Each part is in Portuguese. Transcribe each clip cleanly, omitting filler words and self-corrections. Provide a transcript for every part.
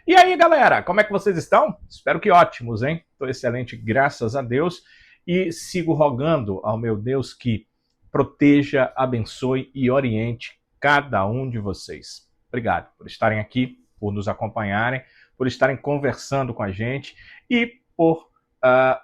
E aí, galera, como é que vocês estão? Espero que ótimos, hein? Estou excelente, graças a Deus. E sigo rogando ao meu Deus que proteja, abençoe e oriente cada um de vocês. Obrigado por estarem aqui, por nos acompanharem, por estarem conversando com a gente e por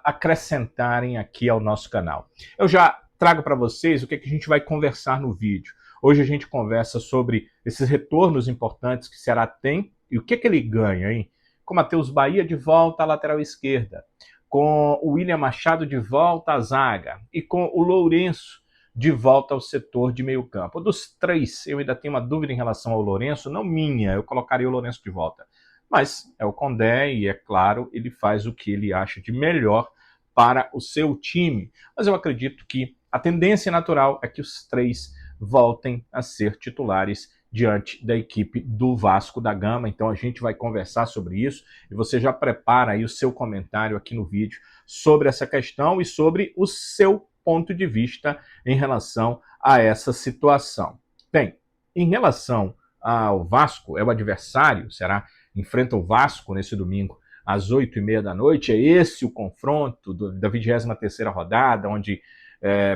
acrescentarem aqui ao nosso canal. Eu já trago para vocês o que a gente vai conversar no vídeo. Hoje a gente conversa sobre esses retornos importantes que o Ceará tem e o que ele ganha, hein? Com Matheus Bahia de volta à lateral esquerda, com o William Machado de volta à zaga e com o Lourenço de volta ao setor de meio campo. Dos três, eu ainda tenho uma dúvida em relação ao Lourenço, não minha, eu colocaria o Lourenço de volta. Mas é o Condé e, é claro, ele faz o que ele acha de melhor para o seu time. Mas eu acredito que a tendência natural é que os três voltem a ser titulares diante da equipe do Vasco da Gama. Então a gente vai conversar sobre isso e você já prepara aí o seu comentário aqui no vídeo sobre essa questão e sobre o seu ponto de vista em relação a essa situação. Bem, em relação ao Vasco, é o adversário, será? Enfrenta o Vasco nesse domingo às 8h30 da noite. É esse o confronto da 23ª rodada, onde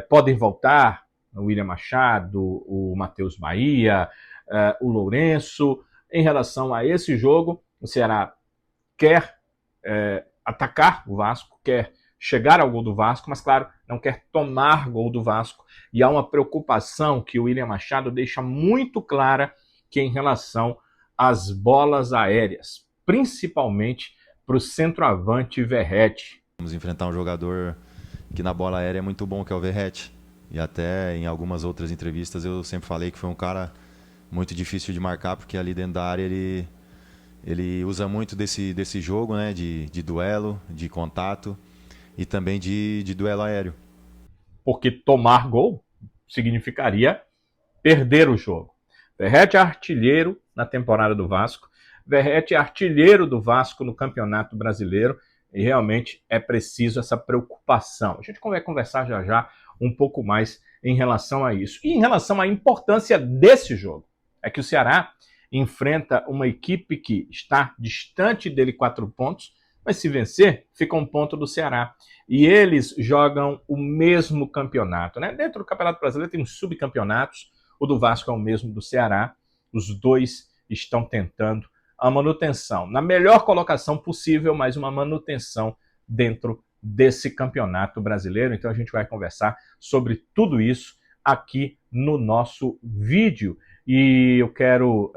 podem voltar o William Machado, o Matheus Bahia, o Lourenço. Em relação a esse jogo, o Ceará quer atacar o Vasco, quer chegar ao gol do Vasco, mas, claro, não quer tomar gol do Vasco. E há uma preocupação que o William Machado deixa muito clara, que é em relação às bolas aéreas, principalmente para o centroavante Verratti. Vamos enfrentar um jogador que na bola aérea é muito bom, que é o Verratti. E até em algumas outras entrevistas eu sempre falei que foi um cara muito difícil de marcar, porque ali dentro da área ele usa muito desse jogo, né, de duelo, de contato e também de duelo aéreo. Porque tomar gol significaria perder o jogo. Verratti é artilheiro na temporada do Vasco, Verratti é artilheiro do Vasco no Campeonato Brasileiro e realmente é preciso essa preocupação. A gente vai conversar já já um pouco mais em relação a isso. E em relação à importância desse jogo, é que o Ceará enfrenta uma equipe que está distante dele 4 pontos, mas se vencer, fica 1 ponto do Ceará. E eles jogam o mesmo campeonato, né? Dentro do Campeonato Brasileiro tem uns subcampeonatos, o do Vasco é o mesmo do Ceará, os dois estão tentando a manutenção, na melhor colocação possível, mas uma manutenção dentro desse campeonato brasileiro. Então a gente vai conversar sobre tudo isso aqui no nosso vídeo. E eu quero,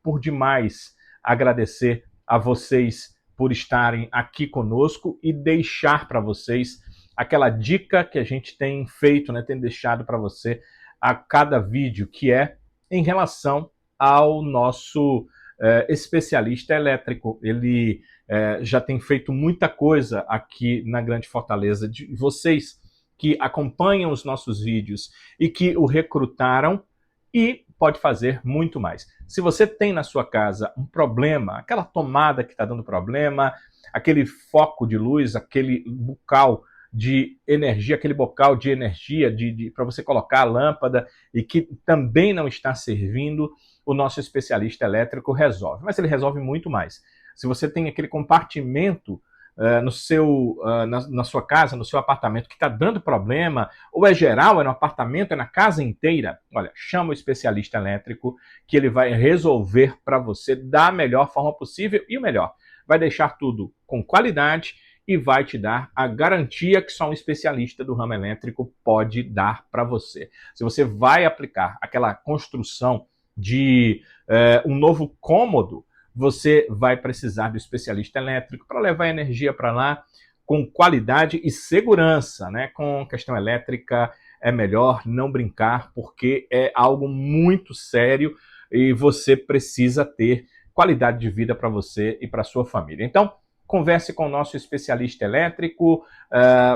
por demais, agradecer a vocês por estarem aqui conosco e deixar para vocês aquela dica que a gente tem feito, né, tem deixado para você a cada vídeo, que é em relação ao nosso especialista elétrico. Ele já tem feito muita coisa aqui na Grande Fortaleza. De vocês que acompanham os nossos vídeos e que o recrutaram, e pode fazer muito mais. Se você tem na sua casa um problema, aquela tomada que está dando problema, aquele foco de luz, aquele bocal de energia, aquele bocal de energia para você colocar a lâmpada e que também não está servindo, o nosso especialista elétrico resolve. Mas ele resolve muito mais. Se você tem aquele compartimento na sua casa, no seu apartamento, que está dando problema, ou é geral, é no apartamento, é na casa inteira, olha, chama o especialista elétrico que ele vai resolver para você da melhor forma possível e o melhor, vai deixar tudo com qualidade e vai te dar a garantia que só um especialista do ramo elétrico pode dar para você. Se você vai aplicar aquela construção de um novo cômodo, você vai precisar do especialista elétrico para levar energia para lá com qualidade e segurança, né? Com questão elétrica é melhor não brincar, porque é algo muito sério e você precisa ter qualidade de vida para você e para sua família. Então, converse com o nosso especialista elétrico,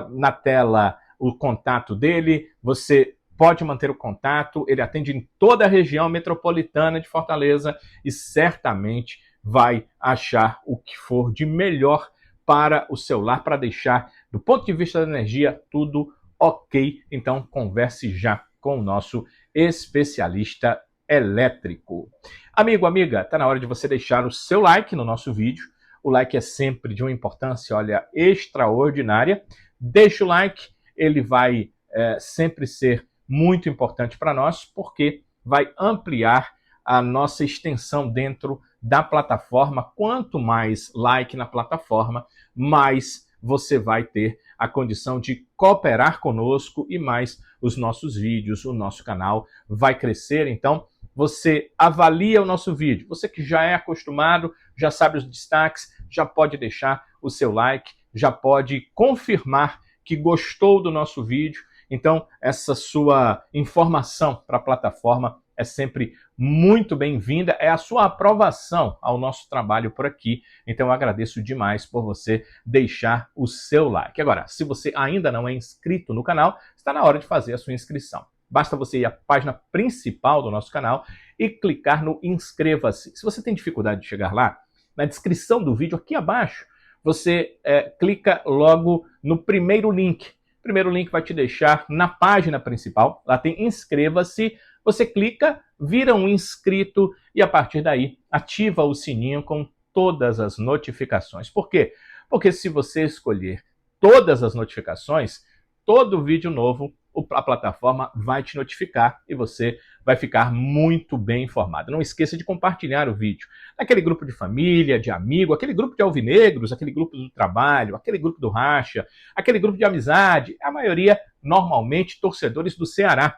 na tela o contato dele, você pode manter o contato, ele atende em toda a região metropolitana de Fortaleza e certamente vai achar o que for de melhor para o seu lar, para deixar, do ponto de vista da energia, tudo ok. Então, converse já com o nosso especialista elétrico. Amigo, amiga, está na hora de você deixar o seu like no nosso vídeo. O like é sempre de uma importância, olha, extraordinária. Deixa o like, ele vai sempre ser muito importante para nós, porque vai ampliar a nossa extensão dentro da plataforma. Quanto mais like na plataforma, mais você vai ter a condição de cooperar conosco e mais os nossos vídeos, o nosso canal vai crescer. Então, você avalia o nosso vídeo. Você que já é acostumado, já sabe os destaques, já pode deixar o seu like, já pode confirmar que gostou do nosso vídeo. Então, essa sua informação para a plataforma é sempre muito bem-vinda, é a sua aprovação ao nosso trabalho por aqui. Então, eu agradeço demais por você deixar o seu like. Agora, se você ainda não é inscrito no canal, está na hora de fazer a sua inscrição. Basta você ir à página principal do nosso canal e clicar no inscreva-se. Se você tem dificuldade de chegar lá, na descrição do vídeo, aqui abaixo, você clica logo no primeiro link. O primeiro link vai te deixar na página principal, lá tem inscreva-se, você clica, vira um inscrito e a partir daí ativa o sininho com todas as notificações. Por quê? Porque se você escolher todas as notificações, todo vídeo novo a plataforma vai te notificar e você vai ficar muito bem informado. Não esqueça de compartilhar o vídeo naquele grupo de família, de amigo, aquele grupo de alvinegros, aquele grupo do trabalho, aquele grupo do racha, aquele grupo de amizade, a maioria normalmente torcedores do Ceará.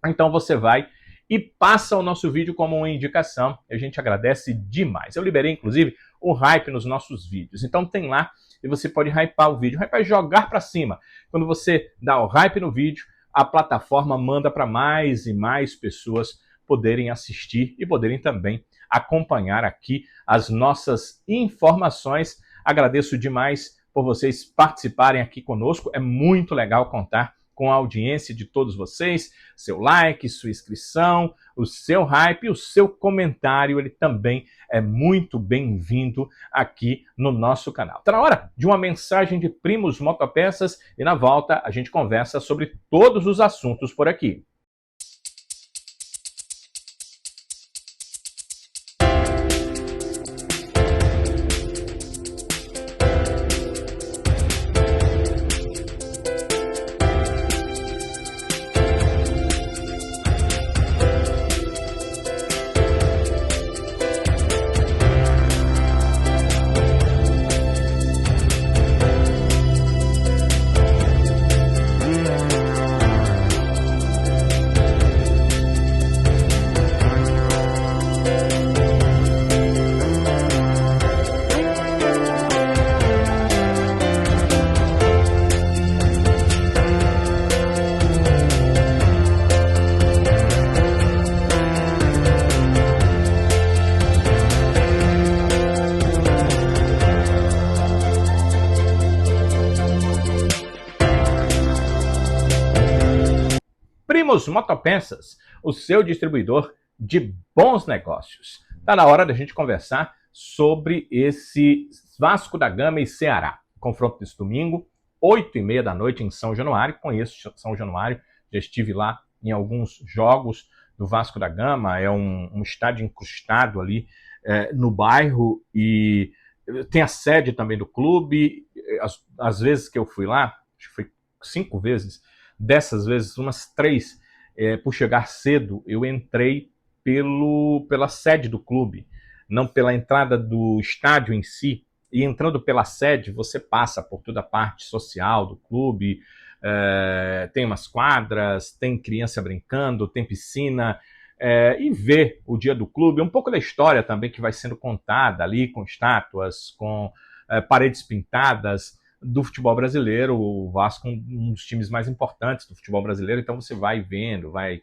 Então você vai e passa o nosso vídeo como uma indicação. A gente agradece demais. Eu liberei, inclusive, o hype nos nossos vídeos. Então tem lá e você pode hypar o vídeo. O hype é jogar para cima. Quando você dá o hype no vídeo, a plataforma manda para mais e mais pessoas poderem assistir e poderem também acompanhar aqui as nossas informações. Agradeço demais por vocês participarem aqui conosco. É muito legal contar com a audiência de todos vocês, seu like, sua inscrição, o seu hype, o seu comentário, ele também é muito bem-vindo aqui no nosso canal. Está na hora de uma mensagem de Primos Motopeças e na volta a gente conversa sobre todos os assuntos por aqui. Primos Motopeças, o seu distribuidor de bons negócios. Está na hora da gente conversar sobre esse Vasco da Gama e Ceará. Confronto desse domingo, 8h30 da noite em São Januário. Conheço São Januário, já estive lá em alguns jogos do Vasco da Gama. É um estádio incrustado ali no bairro e tem a sede também do clube. As vezes que eu fui lá, acho que foi 5 vezes, dessas vezes, umas 3, por chegar cedo, eu entrei pela sede do clube, não pela entrada do estádio em si. E entrando pela sede, você passa por toda a parte social do clube, tem umas quadras, tem criança brincando, tem piscina, e vê o dia do clube, um pouco da história também que vai sendo contada ali, com estátuas, com paredes pintadas, do futebol brasileiro. O Vasco é um dos times mais importantes do futebol brasileiro, então você vai vendo, vai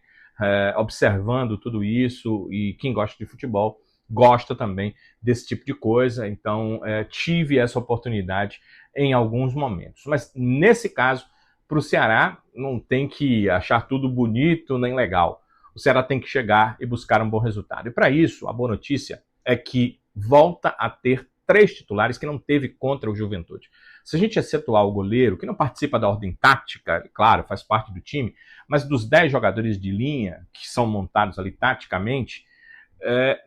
observando tudo isso, e quem gosta de futebol gosta também desse tipo de coisa. Então tive essa oportunidade em alguns momentos. Mas nesse caso, para o Ceará, não tem que achar tudo bonito nem legal. O Ceará tem que chegar e buscar um bom resultado. E para isso, a boa notícia é que volta a ter 3 titulares que não teve contra o Juventude. Se a gente excetuar o goleiro, que não participa da ordem tática, claro, faz parte do time, mas dos 10 jogadores de linha que são montados ali taticamente,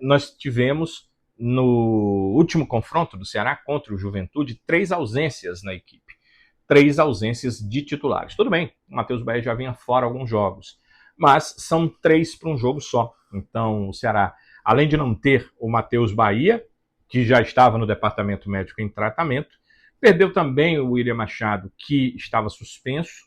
nós tivemos no último confronto do Ceará contra o Juventude 3 ausências na equipe. 3 ausências de titulares. Tudo bem, o Matheus Bahia já vinha fora alguns jogos, mas são 3 para um jogo só. Então o Ceará, além de não ter o Matheus Bahia, que já estava no departamento médico em tratamento, perdeu também o William Machado, que estava suspenso,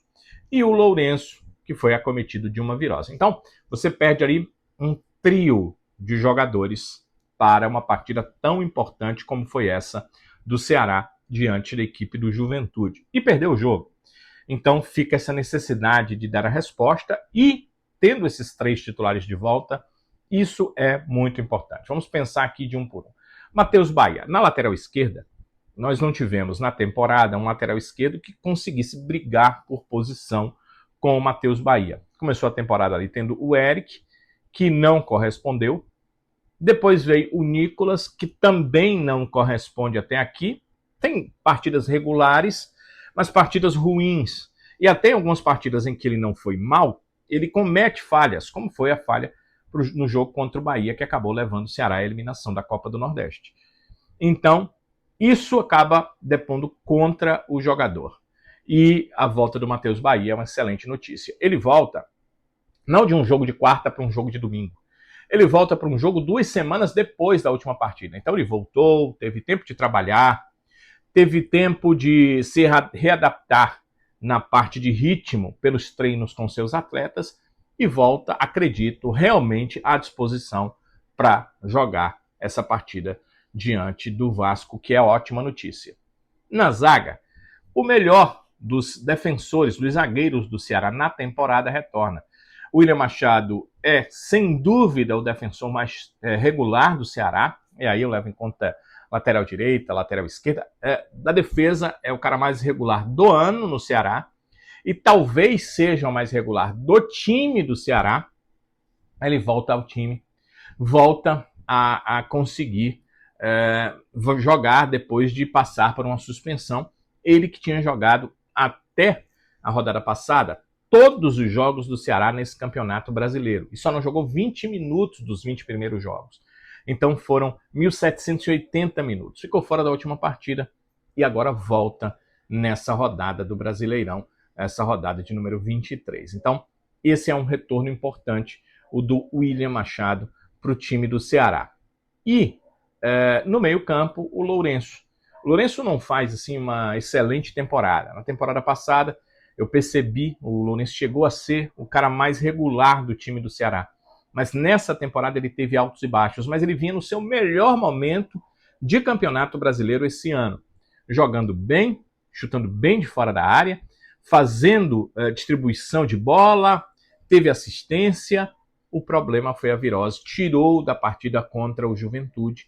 e o Lourenço, que foi acometido de uma virose. Então você perde ali um trio de jogadores para uma partida tão importante como foi essa do Ceará diante da equipe do Juventude. E perdeu o jogo. Então fica essa necessidade de dar a resposta e, tendo esses 3 titulares de volta, isso é muito importante. Vamos pensar aqui de um por um. Matheus Bahia, na lateral esquerda, nós não tivemos na temporada um lateral esquerdo que conseguisse brigar por posição com o Matheus Bahia. Começou a temporada ali tendo o Eric, que não correspondeu. Depois veio o Nicolas, que também não corresponde até aqui. Tem partidas regulares, mas partidas ruins. E até algumas partidas em que ele não foi mal, ele comete falhas, como foi a falha no jogo contra o Bahia, que acabou levando o Ceará à eliminação da Copa do Nordeste. Então, isso acaba depondo contra o jogador. E a volta do Matheus Bahia é uma excelente notícia. Ele volta não de um jogo de quarta para um jogo de domingo. Ele volta para um jogo 2 semanas depois da última partida. Então ele voltou, teve tempo de trabalhar, teve tempo de se readaptar na parte de ritmo pelos treinos com seus atletas e volta, acredito, realmente à disposição para jogar essa partida diante do Vasco, que é ótima notícia. Na zaga, o melhor dos defensores, dos zagueiros do Ceará na temporada retorna. O William Machado é, sem dúvida, o defensor mais regular do Ceará, e aí eu levo em conta lateral direita, lateral esquerda. Da defesa, é o cara mais regular do ano no Ceará, e talvez seja o mais regular do time do Ceará. Ele volta ao time, volta a conseguir jogar depois de passar por uma suspensão. Ele que tinha jogado até a rodada passada todos os jogos do Ceará nesse campeonato brasileiro. E só não jogou 20 minutos dos 20 primeiros jogos. Então foram 1.780 minutos. Ficou fora da última partida e agora volta nessa rodada do Brasileirão, essa rodada de número 23. Então, esse é um retorno importante, o do William Machado, para o time do Ceará. E, no meio-campo, o Lourenço. O Lourenço não faz assim, uma excelente temporada. Na temporada passada, eu percebi, o Lourenço chegou a ser o cara mais regular do time do Ceará. Mas nessa temporada ele teve altos e baixos, mas ele vinha no seu melhor momento de campeonato brasileiro esse ano. Jogando bem, chutando bem de fora da área, fazendo distribuição de bola, teve assistência. O problema foi a virose, tirou da partida contra o Juventude.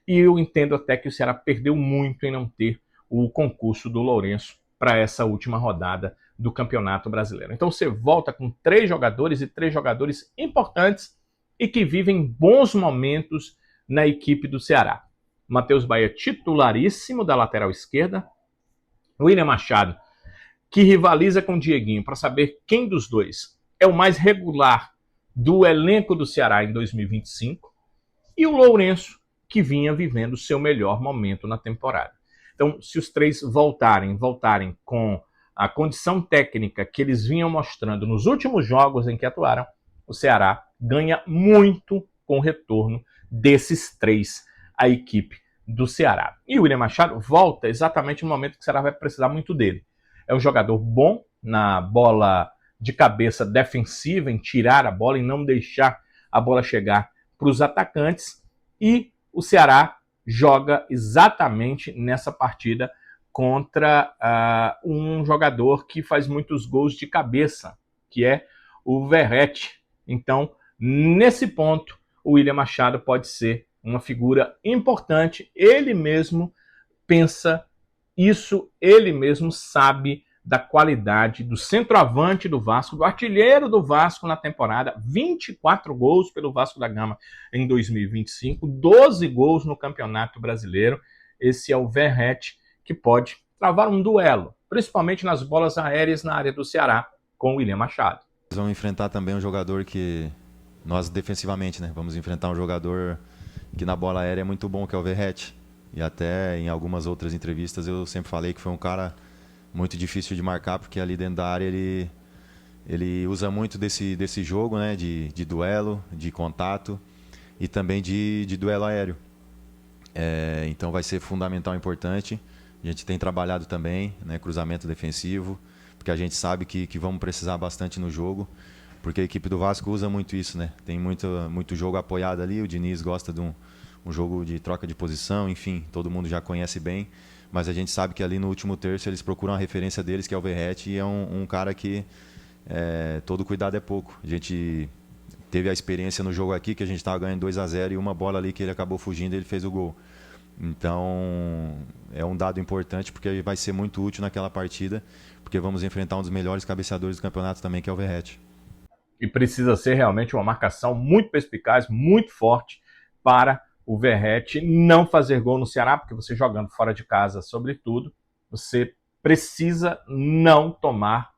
E eu entendo até que o Ceará perdeu muito em não ter o concurso do Lourenço para essa última rodada do Campeonato Brasileiro. Então você volta com 3 jogadores e 3 jogadores importantes e que vivem bons momentos na equipe do Ceará. Matheus Bahia, titularíssimo da lateral esquerda. William Machado, que rivaliza com o Dieguinho para saber quem dos dois é o mais regular do elenco do Ceará em 2025. E o Lourenço, que vinha vivendo o seu melhor momento na temporada. Então, se os 3 voltarem com a condição técnica que eles vinham mostrando nos últimos jogos em que atuaram, o Ceará ganha muito com o retorno desses 3 à equipe do Ceará. E o William Machado volta exatamente no momento que o Ceará vai precisar muito dele. É um jogador bom na bola de cabeça defensiva, em tirar a bola e não deixar a bola chegar para os atacantes. E o Ceará joga exatamente nessa partida contra um jogador que faz muitos gols de cabeça, que é o Verrete. Então, nesse ponto, o William Machado pode ser uma figura importante. Ele mesmo pensa isso, ele mesmo sabe da qualidade do centroavante do Vasco, do artilheiro do Vasco na temporada, 24 gols pelo Vasco da Gama em 2025, 12 gols no Campeonato Brasileiro. esse é o Verratti, que pode travar um duelo, principalmente nas bolas aéreas na área do Ceará, com o William Machado. Vamos enfrentar também um jogador que, nós defensivamente, né? Vamos enfrentar um jogador que na bola aérea é muito bom, que é o Verratti. E até em algumas outras entrevistas eu sempre falei que foi um cara muito difícil de marcar, porque ali dentro da área ele usa muito desse jogo, né? De duelo, de contato e também de duelo aéreo. Então vai ser fundamental, importante. A gente tem trabalhado também, né, cruzamento defensivo, porque a gente sabe que vamos precisar bastante no jogo, porque a equipe do Vasco usa muito isso, né? Tem muito jogo apoiado ali, o Diniz gosta de um jogo de troca de posição, enfim, todo mundo já conhece bem, mas a gente sabe que ali no último terço eles procuram a referência deles, que é o Verratti, e é um cara que todo cuidado é pouco. A gente teve a experiência no jogo aqui, que a gente estava ganhando 2-0 e uma bola ali que ele acabou fugindo e ele fez o gol. Então, é um dado importante porque vai ser muito útil naquela partida, porque vamos enfrentar um dos melhores cabeceadores do campeonato também, que é o Verratti. E precisa ser realmente uma marcação muito perspicaz, muito forte, para o Verratti não fazer gol no Ceará, porque você jogando fora de casa, sobretudo, você precisa não tomar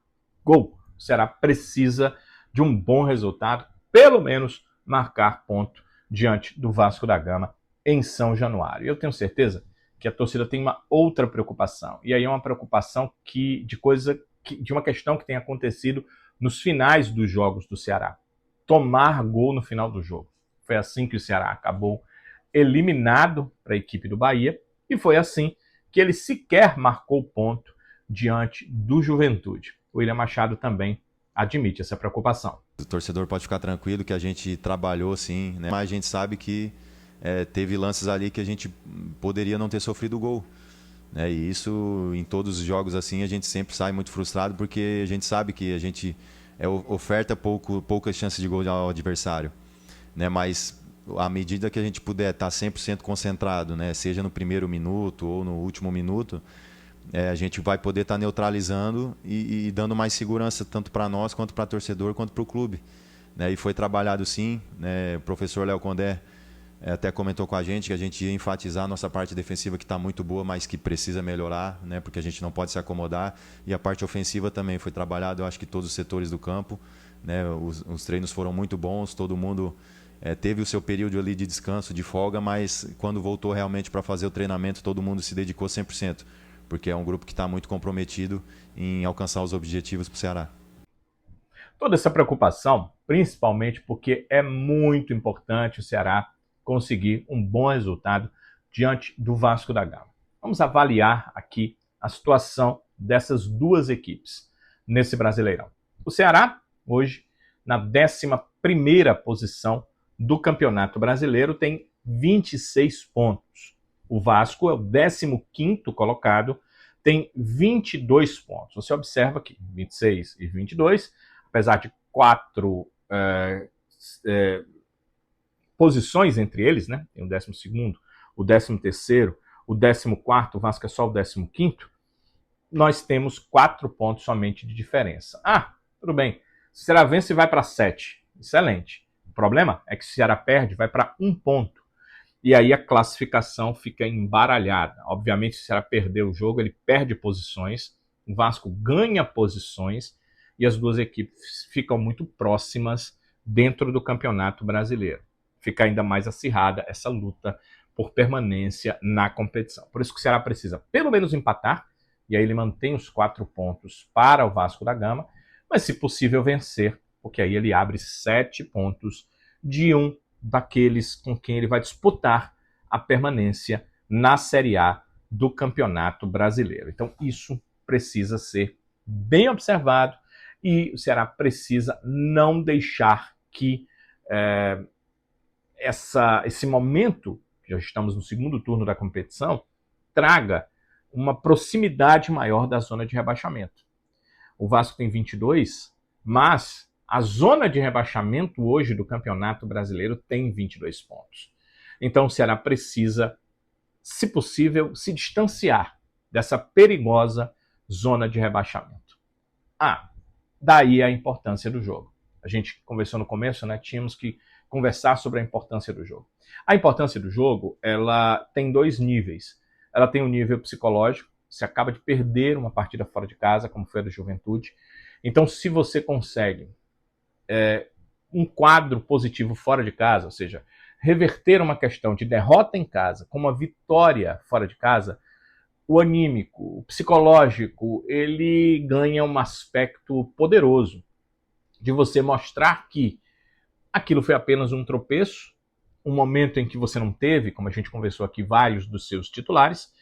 gol. O Ceará precisa de um bom resultado, pelo menos marcar ponto diante do Vasco da Gama em São Januário. Eu tenho certeza que a torcida tem uma outra preocupação. E aí é uma preocupação de uma questão que tem acontecido nos finais dos jogos do Ceará. Tomar gol no final do jogo. Foi assim que o Ceará acabou eliminado para a equipe do Bahia e foi assim que ele sequer marcou ponto diante do Juventude. O William Machado também admite essa preocupação. O torcedor pode ficar tranquilo que a gente trabalhou sim, né? Mas a gente sabe que teve lances ali que a gente poderia não ter sofrido gol. Né? E isso, em todos os jogos assim, a gente sempre sai muito frustrado, porque a gente sabe que a gente oferta poucas chances de gol ao adversário. Né? Mas à medida que a gente puder estar 100% concentrado, né? Seja no primeiro minuto ou no último minuto, a gente vai poder estar neutralizando e dando mais segurança tanto para nós, quanto para o torcedor, quanto para o clube. Né? E foi trabalhado sim, né? O professor Léo Condé até comentou com a gente que a gente ia enfatizar a nossa parte defensiva, que está muito boa, mas que precisa melhorar, né? Porque a gente não pode se acomodar. E a parte ofensiva também foi trabalhada, eu acho que todos os setores do campo. Né? Os treinos foram muito bons, todo mundo teve o seu período ali de descanso, de folga, mas quando voltou realmente para fazer o treinamento, todo mundo se dedicou 100%, porque é um grupo que está muito comprometido em alcançar os objetivos para o Ceará. Toda essa preocupação, principalmente porque é muito importante o Ceará conseguir um bom resultado diante do Vasco da Gama. Vamos avaliar aqui a situação dessas duas equipes nesse Brasileirão. O Ceará, hoje, na 11ª posição do Campeonato Brasileiro, tem 26 pontos. O Vasco é o 15º colocado, tem 22 pontos. Você observa que 26 e 22, apesar de 4 posições entre eles, né? Tem o 12º, o 13º, o 14º, o Vasco é só o 15º, nós temos 4 pontos somente de diferença. Tudo bem. Se o Ceará vence, vai para 7. Excelente. O problema é que se o Ceará perde, vai para 1 ponto. E aí a classificação fica embaralhada. Obviamente, se o Ceará perder o jogo, ele perde posições, o Vasco ganha posições e as duas equipes ficam muito próximas dentro do Campeonato Brasileiro. Fica ainda mais acirrada essa luta por permanência na competição. Por isso que o Ceará precisa pelo menos empatar, e aí ele mantém os 4 pontos para o Vasco da Gama, mas se possível vencer, porque aí ele abre 7 pontos de um daqueles com quem ele vai disputar a permanência na Série A do Campeonato Brasileiro. Então isso precisa ser bem observado e o Ceará precisa não deixar que esse momento, que já estamos no segundo turno da competição, traga uma proximidade maior da zona de rebaixamento. O Vasco tem 22, mas a zona de rebaixamento hoje do Campeonato Brasileiro tem 22 pontos. Então o Ceará precisa, se possível, se distanciar dessa perigosa zona de rebaixamento. Daí a importância do jogo. A gente conversou no começo, né? Tínhamos que conversar sobre a importância do jogo. A importância do jogo, ela tem 2 níveis. ela tem um nível psicológico. Você acaba de perder uma partida fora de casa, como foi a do Juventude. Então, se você consegue um quadro positivo fora de casa, ou seja, reverter uma questão de derrota em casa com uma vitória fora de casa, o anímico, o psicológico, ele ganha um aspecto poderoso de você mostrar que aquilo foi apenas um tropeço, um momento em que você não teve, como a gente conversou aqui, vários dos seus titulares,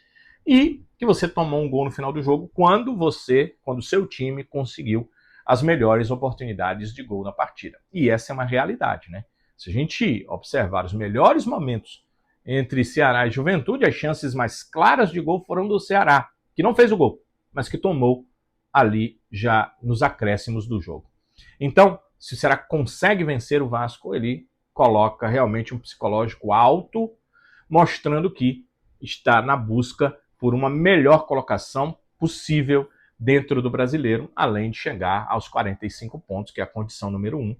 e que você tomou um gol no final do jogo quando o seu time conseguiu as melhores oportunidades de gol na partida. E essa é uma realidade, né? Se a gente observar os melhores momentos entre Ceará e Juventude, as chances mais claras de gol foram do Ceará, que não fez o gol, mas que tomou ali já nos acréscimos do jogo. Então, se o Ceará consegue vencer o Vasco, ele coloca realmente um psicológico alto, mostrando que está na busca por uma melhor colocação possível dentro do Brasileiro, além de chegar aos 45 pontos, que é a condição número 1,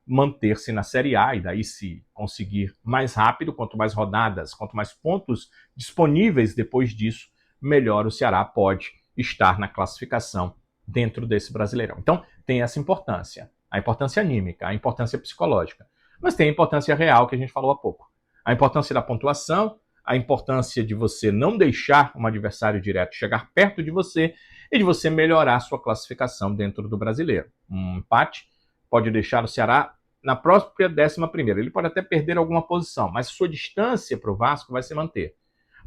manter-se na Série A, e daí se conseguir mais rápido, quanto mais rodadas, quanto mais pontos disponíveis depois disso, melhor o Ceará pode estar na classificação dentro desse Brasileirão. Então, tem essa importância, a importância anímica, a importância psicológica, mas tem a importância real que a gente falou há pouco. A importância da pontuação, a importância de você não deixar um adversário direto chegar perto de você e de você melhorar a sua classificação dentro do Brasileiro. Um empate pode deixar o Ceará na própria 11ª. Ele pode até perder alguma posição, mas sua distância para o Vasco vai se manter.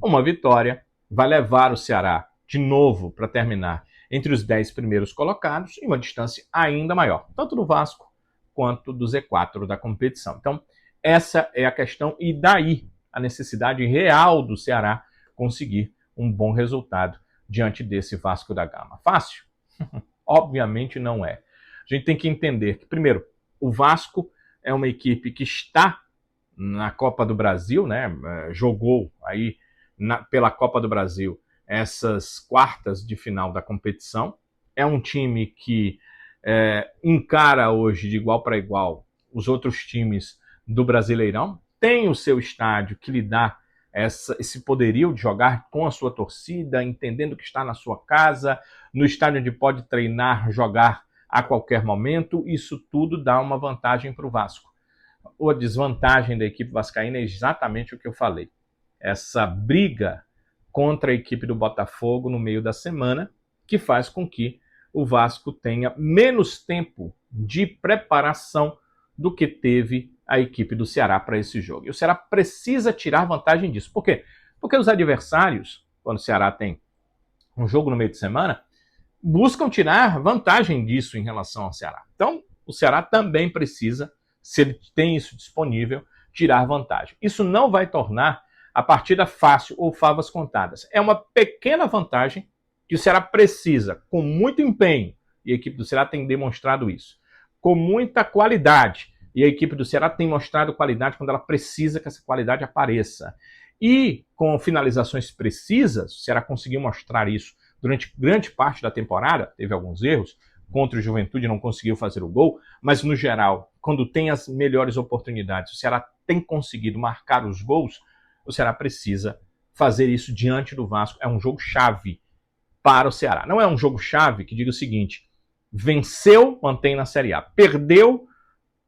Uma vitória vai levar o Ceará de novo para terminar entre os 10 primeiros colocados e uma distância ainda maior, tanto do Vasco quanto do Z4 da competição. Então, essa é a questão, e daí a necessidade real do Ceará conseguir um bom resultado diante desse Vasco da Gama. Fácil? Obviamente não é. A gente tem que entender que, primeiro, o Vasco é uma equipe que está na Copa do Brasil, né? Jogou aí pela Copa do Brasil essas quartas de final da competição. É um time que encara hoje de igual para igual os outros times do Brasileirão. Tem o seu estádio que lhe dá esse poderio de jogar com a sua torcida, entendendo que está na sua casa, no estádio onde pode treinar, jogar a qualquer momento. Isso tudo dá uma vantagem para o Vasco. A desvantagem da equipe vascaína é exatamente o que eu falei. Essa briga contra a equipe do Botafogo no meio da semana, que faz com que o Vasco tenha menos tempo de preparação do que teve a equipe do Ceará para esse jogo. E o Ceará precisa tirar vantagem disso. Por quê? Porque os adversários, quando o Ceará tem um jogo no meio de semana, buscam tirar vantagem disso em relação ao Ceará. Então, o Ceará também precisa, se ele tem isso disponível, tirar vantagem. Isso não vai tornar a partida fácil ou favas contadas. É uma pequena vantagem que o Ceará precisa, com muito empenho, e a equipe do Ceará tem demonstrado isso, com muita qualidade, e a equipe do Ceará tem mostrado qualidade quando ela precisa que essa qualidade apareça. E com finalizações precisas, o Ceará conseguiu mostrar isso durante grande parte da temporada. Teve alguns erros, contra o Juventude não conseguiu fazer o gol, mas no geral, quando tem as melhores oportunidades, o Ceará tem conseguido marcar os gols. O Ceará precisa fazer isso diante do Vasco. É um jogo chave para o Ceará. Não é um jogo chave que diga o seguinte: venceu, mantém na Série A. Perdeu,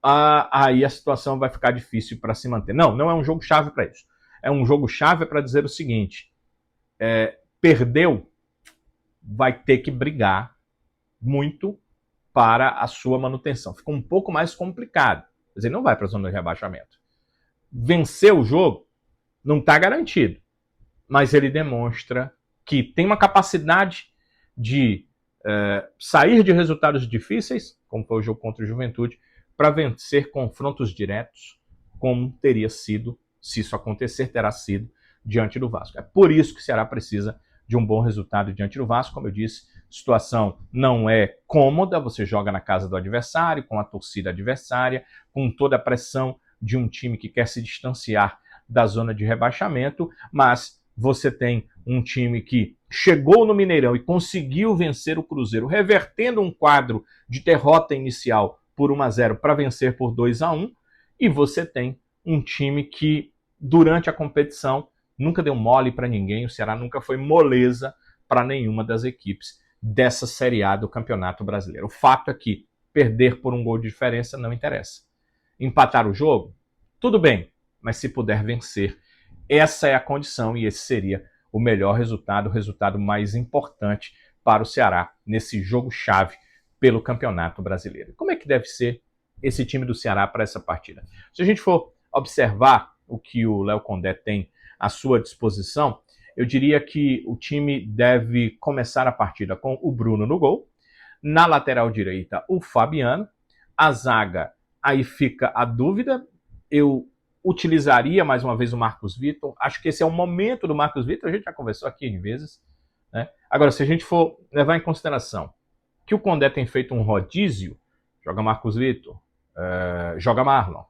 aí a situação vai ficar difícil para se manter. Não, não é um jogo chave para isso. É um jogo chave para dizer o seguinte: perdeu, vai ter que brigar muito para a sua manutenção. Fica um pouco mais complicado. Quer dizer, não vai para a zona de rebaixamento. Venceu o jogo, não está garantido, mas ele demonstra que tem uma capacidade de sair de resultados difíceis, como foi o jogo contra o Juventude, para vencer confrontos diretos, como teria sido, se isso acontecer, terá sido diante do Vasco. É por isso que o Ceará precisa de um bom resultado diante do Vasco. Como eu disse, a situação não é cômoda, você joga na casa do adversário, com a torcida adversária, com toda a pressão de um time que quer se distanciar da zona de rebaixamento, mas você tem um time que chegou no Mineirão e conseguiu vencer o Cruzeiro, revertendo um quadro de derrota inicial por 1-0 para vencer por 2-1, e você tem um time que, durante a competição, nunca deu mole para ninguém, o Ceará nunca foi moleza para nenhuma das equipes dessa Série A do Campeonato Brasileiro. O fato é que perder por um gol de diferença não interessa. Empatar o jogo? Tudo bem, mas se puder vencer, essa é a condição e esse seria o melhor resultado, o resultado mais importante para o Ceará nesse jogo-chave pelo Campeonato Brasileiro. Como é que deve ser esse time do Ceará para essa partida? Se a gente for observar o que o Léo Condé tem à sua disposição, eu diria que o time deve começar a partida com o Bruno no gol, na lateral direita o Fabiano, a zaga, aí fica a dúvida, eu utilizaria mais uma vez o Marcos Vitor, acho que esse é o momento do Marcos Vitor, a gente já conversou aqui em vezes, né? Agora, se a gente for levar em consideração que o Condé tem feito um rodízio, joga Marcos Vitor, joga Marlon,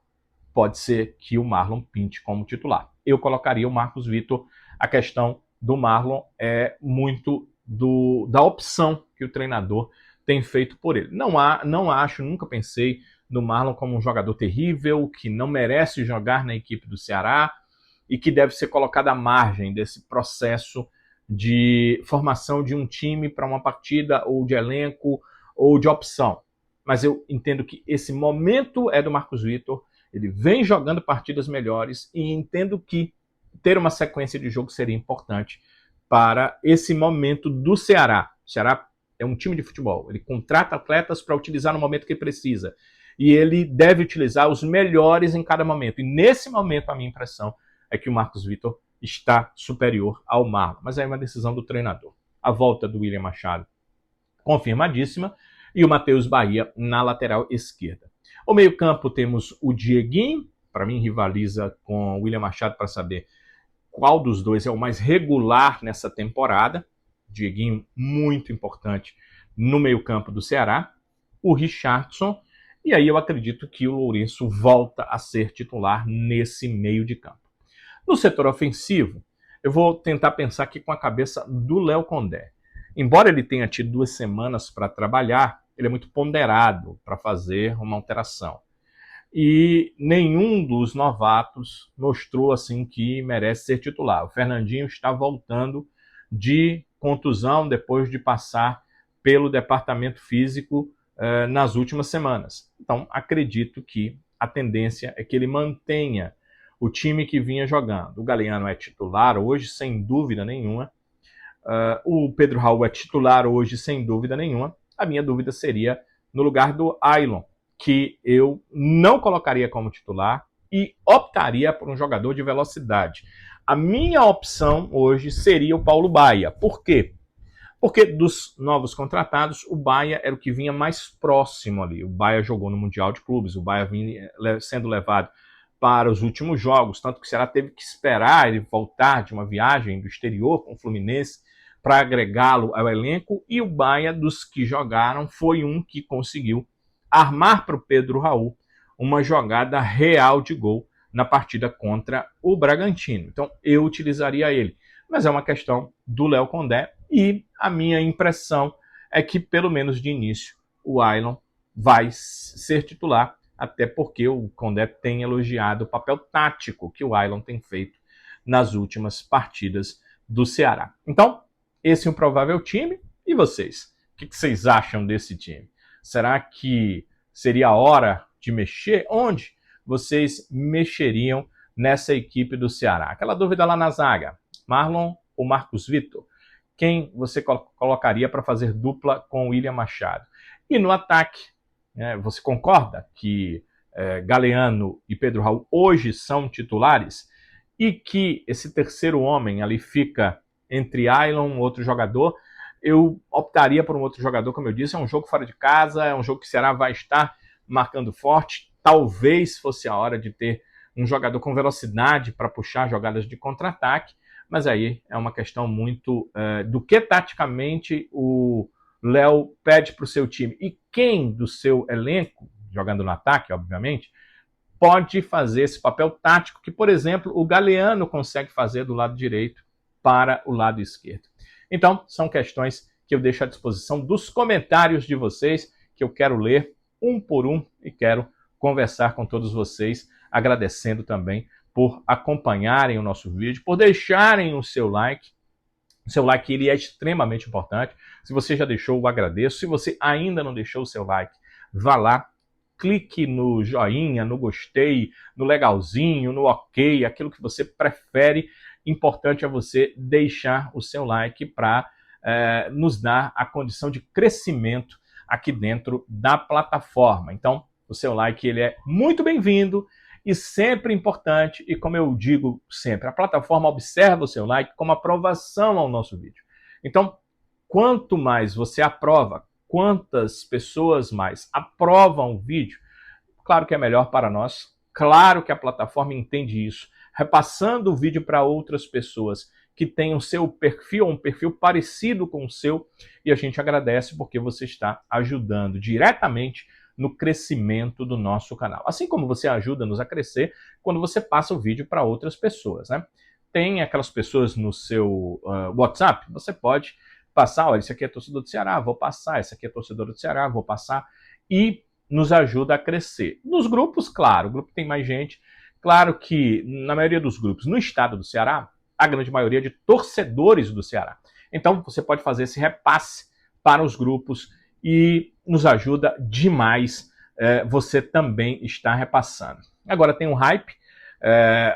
pode ser que o Marlon pinte como titular. Eu colocaria o Marcos Vitor. A questão do Marlon é muito da opção que o treinador tem feito por ele. Não acho, nunca pensei no Marlon como um jogador terrível, que não merece jogar na equipe do Ceará e que deve ser colocado à margem desse processo de formação de um time para uma partida, ou de elenco, ou de opção. Mas eu entendo que esse momento é do Marcos Vitor, ele vem jogando partidas melhores e entendo que ter uma sequência de jogo seria importante para esse momento do Ceará. O Ceará é um time de futebol, ele contrata atletas para utilizar no momento que precisa. E ele deve utilizar os melhores em cada momento. E nesse momento, a minha impressão é que o Marcos Vitor está superior ao Marlon. Mas é uma decisão do treinador. A volta do William Machado, confirmadíssima, e o Matheus Bahia na lateral esquerda. O meio-campo temos o Dieguinho, para mim rivaliza com o William Machado para saber qual dos dois é o mais regular nessa temporada. Dieguinho, muito importante no meio-campo do Ceará. O Richardson, e aí eu acredito que o Lourenço volta a ser titular nesse meio de campo. No setor ofensivo, eu vou tentar pensar aqui com a cabeça do Léo Condé. Embora ele tenha tido 2 semanas para trabalhar, ele é muito ponderado para fazer uma alteração. E nenhum dos novatos mostrou assim que merece ser titular. O Fernandinho está voltando de contusão depois de passar pelo departamento físico nas últimas semanas. Então, acredito que a tendência é que ele mantenha o time que vinha jogando. O Galeano é titular hoje, sem dúvida nenhuma. O Pedro Raul é titular hoje, sem dúvida nenhuma. A minha dúvida seria no lugar do Ailon, que eu não colocaria como titular e optaria por um jogador de velocidade. A minha opção hoje seria o Paulo Baia. Por quê? Porque dos novos contratados, o Baia era o que vinha mais próximo ali. O Baia jogou no Mundial de Clubes, o Baia vinha sendo levado para os últimos jogos, tanto que o Ceará teve que esperar ele voltar de uma viagem do exterior com o Fluminense para agregá-lo ao elenco, e o Baia, dos que jogaram, foi um que conseguiu armar para o Pedro Raul uma jogada real de gol na partida contra o Bragantino. Então, eu utilizaria ele. Mas é uma questão do Léo Condé, e a minha impressão é que, pelo menos de início, o Ailon vai ser titular, até porque o Condé tem elogiado o papel tático que o Ailon tem feito nas últimas partidas do Ceará. Então, esse é um provável time. E vocês? O que vocês acham desse time? Será que seria a hora de mexer? Onde vocês mexeriam nessa equipe do Ceará? Aquela dúvida lá na zaga, Marlon ou Marcos Vitor? Quem você colocaria para fazer dupla com o William Machado? E no ataque, você concorda que Galeano e Pedro Raul hoje são titulares e que esse terceiro homem ali fica entre Ailon, outro jogador? Eu optaria por um outro jogador, como eu disse, é um jogo fora de casa, é um jogo que o Ceará vai estar marcando forte. Talvez fosse a hora de ter um jogador com velocidade para puxar jogadas de contra-ataque, mas aí é uma questão muito do que taticamente o Léo pede para o seu time. E quem do seu elenco, jogando no ataque, obviamente, pode fazer esse papel tático que, por exemplo, o Galeano consegue fazer do lado direito para o lado esquerdo. Então, são questões que eu deixo à disposição dos comentários de vocês, que eu quero ler um por um e quero conversar com todos vocês, agradecendo também por por acompanharem o nosso vídeo, por deixarem o seu like. O seu like ele é extremamente importante. Se você já deixou, eu agradeço. Se você ainda não deixou o seu like, vá lá, clique no joinha, no gostei, no legalzinho, no ok, aquilo que você prefere. Importante é você deixar o seu like para nos dar a condição de crescimento aqui dentro da plataforma. Então, o seu like ele é muito bem-vindo e sempre importante, e como eu digo sempre, a plataforma observa o seu like como aprovação ao nosso vídeo. Então, quanto mais você aprova, quantas pessoas mais aprovam o vídeo, claro que é melhor para nós, claro que a plataforma entende isso, repassando o vídeo para outras pessoas que têm o seu perfil, um perfil parecido com o seu, e a gente agradece porque você está ajudando diretamente no crescimento do nosso canal. Assim como você ajuda-nos a crescer quando você passa o vídeo para outras pessoas, né? Tem aquelas pessoas no seu WhatsApp, você pode passar, olha, esse aqui é torcedor do Ceará, vou passar, esse aqui é torcedor do Ceará, vou passar, e nos ajuda a crescer. Nos grupos, claro, o grupo tem mais gente, claro que na maioria dos grupos no estado do Ceará, a grande maioria de torcedores do Ceará. Então você pode fazer esse repasse para os grupos e nos ajuda demais você também está repassando. Agora tem o Hype,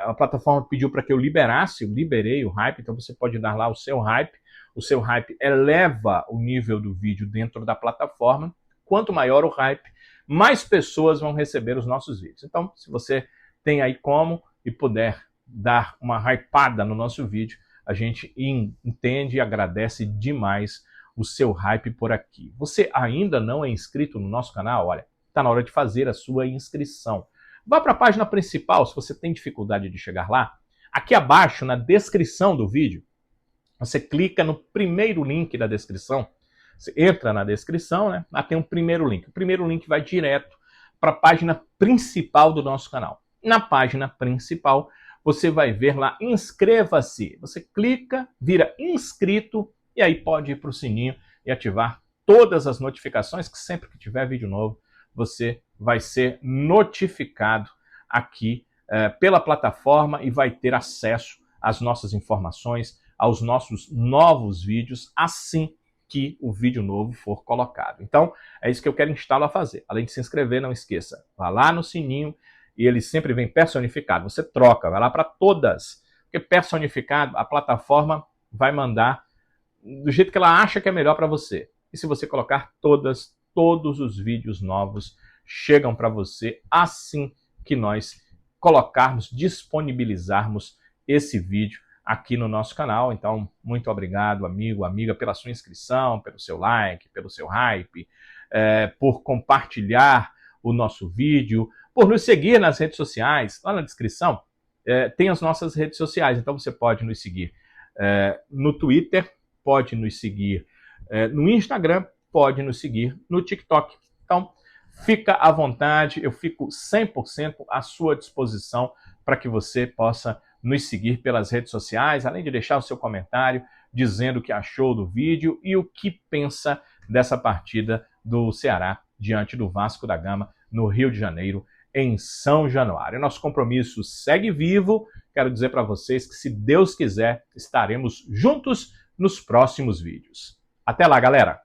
a plataforma pediu para que eu liberasse, eu liberei o Hype, então você pode dar lá o seu Hype eleva o nível do vídeo dentro da plataforma, quanto maior o Hype, mais pessoas vão receber os nossos vídeos. Então, se você tem aí como e puder dar uma hypada no nosso vídeo, a gente entende e agradece demais o seu hype por aqui. Você ainda não é inscrito no nosso canal? Olha, está na hora de fazer a sua inscrição. Vá para a página principal, se você tem dificuldade de chegar lá. Aqui abaixo, na descrição do vídeo, você clica no primeiro link da descrição. Você entra na descrição, né? Lá tem um primeiro link. O primeiro link vai direto para a página principal do nosso canal. Na página principal, você vai ver lá, inscreva-se. Você clica, vira inscrito e aí pode ir para o sininho e ativar todas as notificações, que sempre que tiver vídeo novo, você vai ser notificado aqui pela plataforma e vai ter acesso às nossas informações, aos nossos novos vídeos, assim que o vídeo novo for colocado. Então, é isso que eu quero instar a fazer. Além de se inscrever, não esqueça, vá lá no sininho, e ele sempre vem personificado. Você troca, vai lá para todas. Porque personificado, a plataforma vai mandar do jeito que ela acha que é melhor para você. E se você colocar todos os vídeos novos chegam para você assim que nós colocarmos, disponibilizarmos esse vídeo aqui no nosso canal. Então, muito obrigado, amigo, amiga, pela sua inscrição, pelo seu like, pelo seu hype, por compartilhar o nosso vídeo, por nos seguir nas redes sociais. Lá na descrição tem as nossas redes sociais, então você pode nos seguir no Twitter, pode nos seguir no Instagram, pode nos seguir no TikTok. Então, fica à vontade, eu fico 100% à sua disposição para que você possa nos seguir pelas redes sociais, além de deixar o seu comentário dizendo o que achou do vídeo e o que pensa dessa partida do Ceará diante do Vasco da Gama no Rio de Janeiro, em São Januário. Nosso compromisso segue vivo. Quero dizer para vocês que, se Deus quiser, estaremos juntos nos próximos vídeos. Até lá, galera!